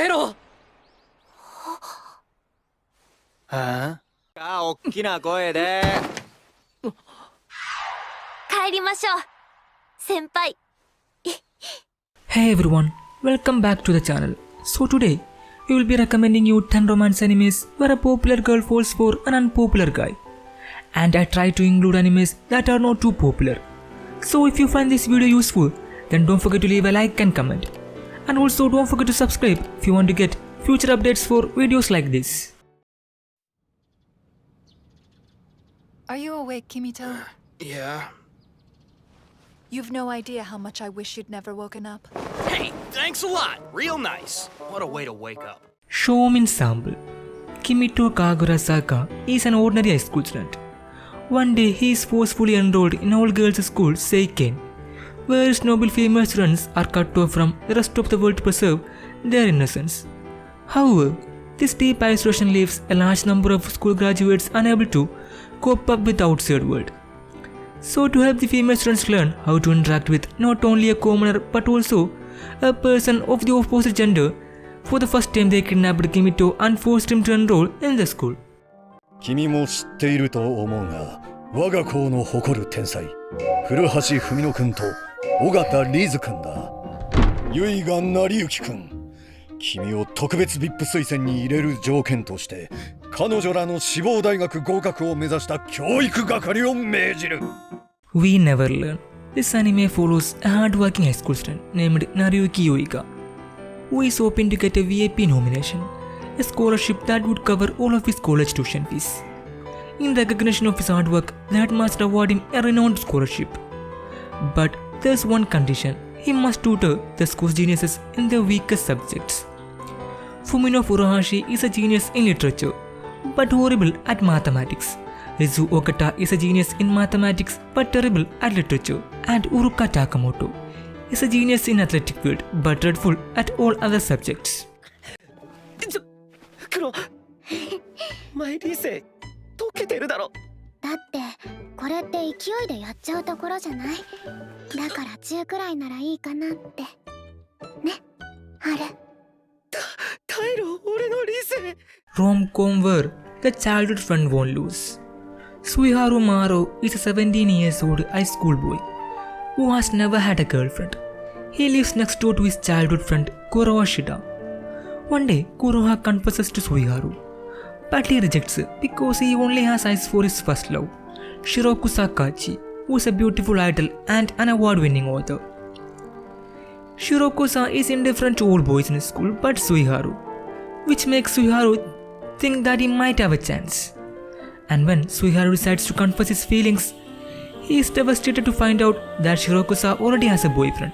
めろ。はあ、おっきな声で。帰りましょう、先輩。Hey everyone, welcome back to the channel. So today, we will be recommending you 10 romance animes where a popular girl falls for an unpopular guy. And I try to include animes that are not too popular. So if you find this video useful, then don't forget to leave a like and comment. And also don't forget to subscribe if you want to get future updates for videos like this. Are you awake, Kimito? Yeah. You've no idea how much I wish you'd never woken up. Hey, thanks a lot. Real nice. What a way to wake up. Shomin Sample. Kimito Kagurasaka is an ordinary high school student. One day he is forcefully enrolled in all-girls school Zettai, where his noble female students are cut off from the rest of the world to preserve their innocence. However, this deep isolation leaves a large number of school graduates unable to cope up with the outside world. So to help the female students learn how to interact with not only a commoner but also a person of the opposite gender, for the first time they kidnapped Kimito and forced him to enroll in the school. 君も知っていると思うが、我が校の誇る天才、古橋文野くんと尾形リズくんだ。結賀成幸くん、君を特別 VIP 推薦に入れる条件として、彼女らの志望大学合格を目指した教育係を命じる。We never learn. This anime follows a hard-working high school student named Nariyuki Yuiga, who is hoping to get a VIP nomination, a scholarship that would cover all of his college tuition fees. In recognition of his hard work, the headmaster awarded him a renowned scholarship. But there's one condition: he must tutor the school's geniuses in their weakest subjects. Fumino Furuhashi is a genius in literature, but horrible at mathematics. Rizu Okata is a genius in mathematics but terrible at literature. And Uruka Takamoto is a genius in athletic field but dreadful at all other subjects. 前理性溶けてるだろ。だってこれって勢いでやっちゃうところじゃない。だから10くらいならいいかなってね、あれ。耐えろ、俺の理性。 Rom-com where the childhood friend won't lose. Suiharu Maro is a 17-year-old high school boy who has never had a girlfriend. He lives next door to his childhood friend Kuroha Shida. One day, Kuroha confesses to Suiharu, but he rejects it because he only has eyes for his first love, Shiroku Sakachi, who is a beautiful idol and an award-winning author. Shiroko-san is indifferent to all boys in his school but Suiharu, which makes Suiharu think that he might have a chance. And when Suiharu decides to confess his feelings, he is devastated to find out that Shiroko-san already has a boyfriend.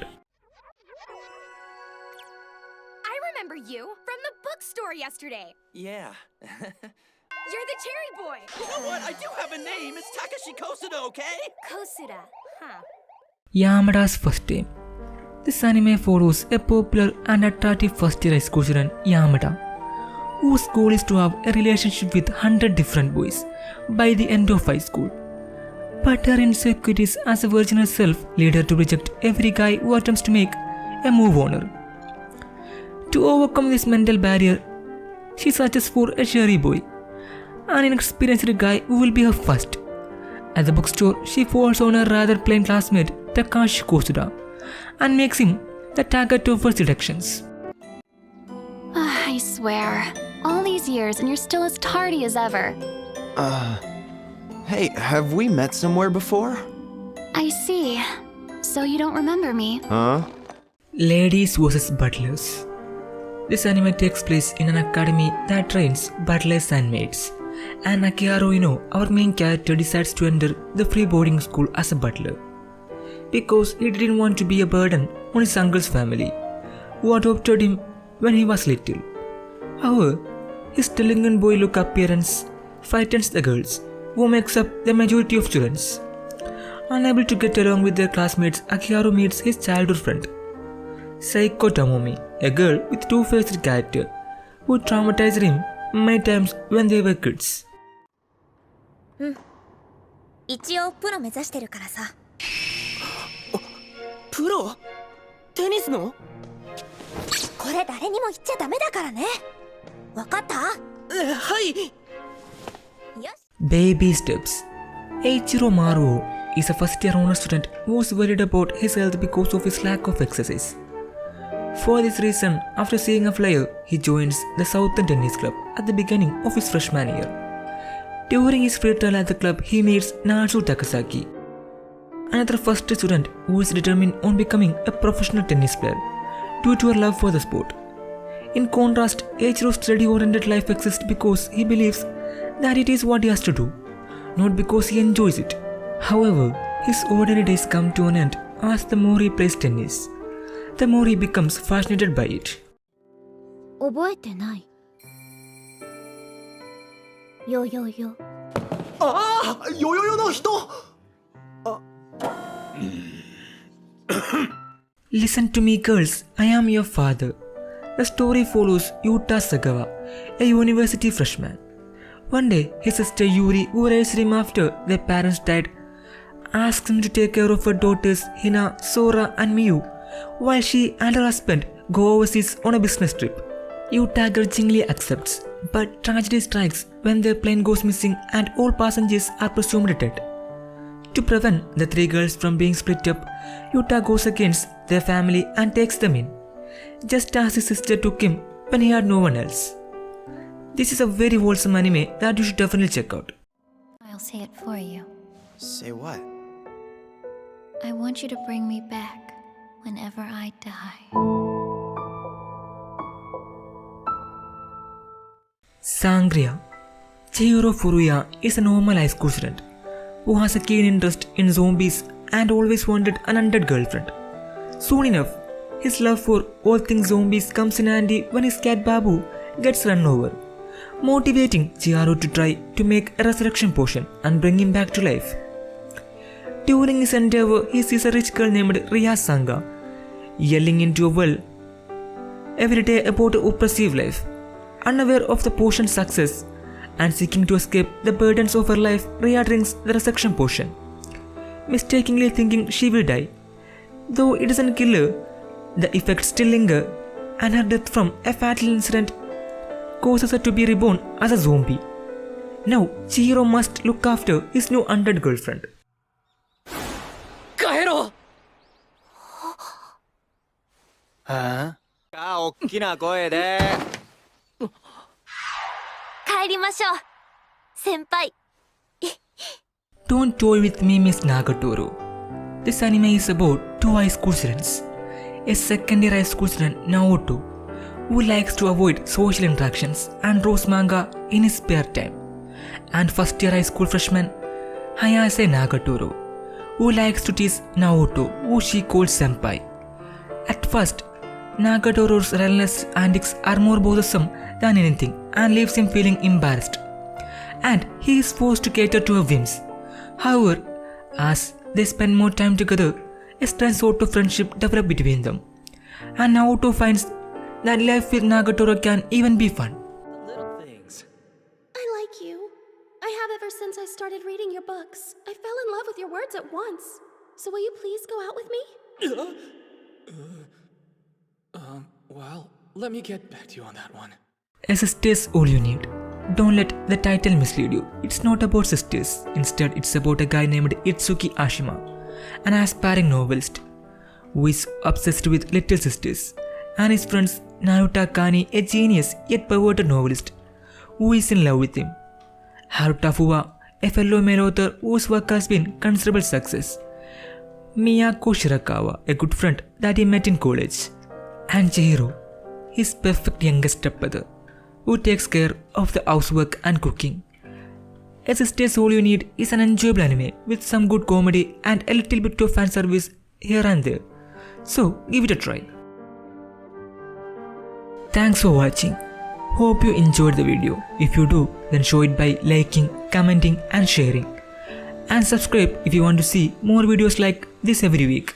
I remember you from the bookstore yesterday. Yeah. You're the cherry boy. You know what? I do have a name. It's Takashi Kosuda, okay? Kosuda, huh? Yamada's first time. This anime follows a popular and attractive first-year high school student, Yamada, whose goal is to have a relationship with 100 different boys by the end of high school. But her insecurities as a virgin herself lead her to reject every guy who attempts to make a move on her. To overcome this mental barrier, she searches for a cherry boy, an inexperienced guy who will be her first. At the bookstore, she falls on her rather plain classmate Takashi Kosuda and makes him the target of her seductions. I swear, all these years and you're still as tardy as ever. Hey, have we met somewhere before? I see. So you don't remember me? Huh? Ladies vs. Butlers. This anime takes place in an academy that trains butlers and maids. And Akihiro Ino, our main character, decides to enter the free boarding school as a butler, because he didn't want to be a burden on his uncle's family, who adopted him when he was little. However, his delinquent boy look appearance frightens the girls, who makes up the majority of students. Unable to get along with their classmates, Akihiro meets his childhood friend, Saiko Tomomi, a girl with two-faced character, who traumatized him many times when they were kids. 一応プロ目指してるからさ。プロ？テニスの？これって誰にも言っちゃダメだからね。わかった？はい。よし。 Baby steps. Eiichiro Maruo is a first-year honor student who was worried about his health because of his lack of exercise. For this reason, after seeing a flyer, he joins the Southern Tennis Club at the beginning of his freshman year. During his free trial at the club, he meets Natsu Takasaki, another first student who is determined on becoming a professional tennis player due to her love for the sport. In contrast, Eiichiro's study-oriented life exists because he believes that it is what he has to do, not because he enjoys it. However, his ordinary days come to an end as the more he plays tennis, the more he becomes fascinated by it. 覚えてない。よよよ。ああ、よよよの人。Listen to me, girls. I am your father. The story follows Yuta Sagawa, a university freshman. One day, his sister Yuri, who raised him after their parents died, asks him to take care of her daughters Hina, Sora, and Miyu, while she and her husband go overseas on a business trip. Yuta grudgingly accepts, but tragedy strikes when their plane goes missing and all passengers are presumed dead. To prevent the three girls from being split up, Yuta goes against their family and takes them in, just as his sister took him when he had no one else. This is a very wholesome anime that you should definitely check out. I'll say it for you. Say what? I want you to bring me back whenever I die. Sankarea. Chihiro Furuya is a normal high school student who has a keen interest in zombies and always wanted an undead girlfriend. Soon enough, his love for all things zombies comes in handy when his cat Babu gets run over, motivating Chihiro to try to make a resurrection potion and bring him back to life. During his endeavor, he sees a rich girl named Ria Sanga yelling into a well every day about her oppressive life. Unaware of the potion's success and seeking to escape the burdens of her life, Ria drinks the resurrection potion, mistakenly thinking she will die. Though it doesn't kill her, the effects still linger, and her death from a fatal incident causes her to be reborn as a zombie. Now, Chihiro must look after his new undead girlfriend. 帰ろう。はあ？大きな声で。帰りましょう。先輩。Don't toy with me, Miss Nagatoro. This anime is about two high school students. A second-year high school student, Naoto, who likes to avoid social interactions and draws manga in his spare time, and first-year high school freshman, Hayase Nagatoro, who likes to tease Naoto, who she calls senpai. At first, Nagatoro's relentless antics are more bothersome than anything and leaves him feeling embarrassed, and he is forced to cater to her whims. However, as they spend more time together, a strange sort of friendship develops between them, and Naoto finds that life with Nagatoro can even be fun. Little things. I like you. I have ever since I started reading your books. I fell in love with your words at once. So will you please go out with me? Well, let me get back to you on that one. A sister's all you need. Don't let the title mislead you. It's not about sisters. Instead, it's about a guy named Itsuki Ashima, an aspiring novelist who is obsessed with little sisters, and his friends Naruta Kani, a genius yet perverted novelist, who is in love with him. Haruta Fuwa, a fellow male author whose work has been considerable success. Miyako Shirakawa, a good friend that he met in college. And Chihiro, his perfect youngest stepbrother, who takes care of the housework and cooking. A Sister's All You Need is an enjoyable anime with some good comedy and a little bit of fan service here and there. So give it a try. Thanks for watching. Hope you enjoyed the video. If you do, then show it by liking, commenting and sharing. And subscribe if you want to see more videos like this every week.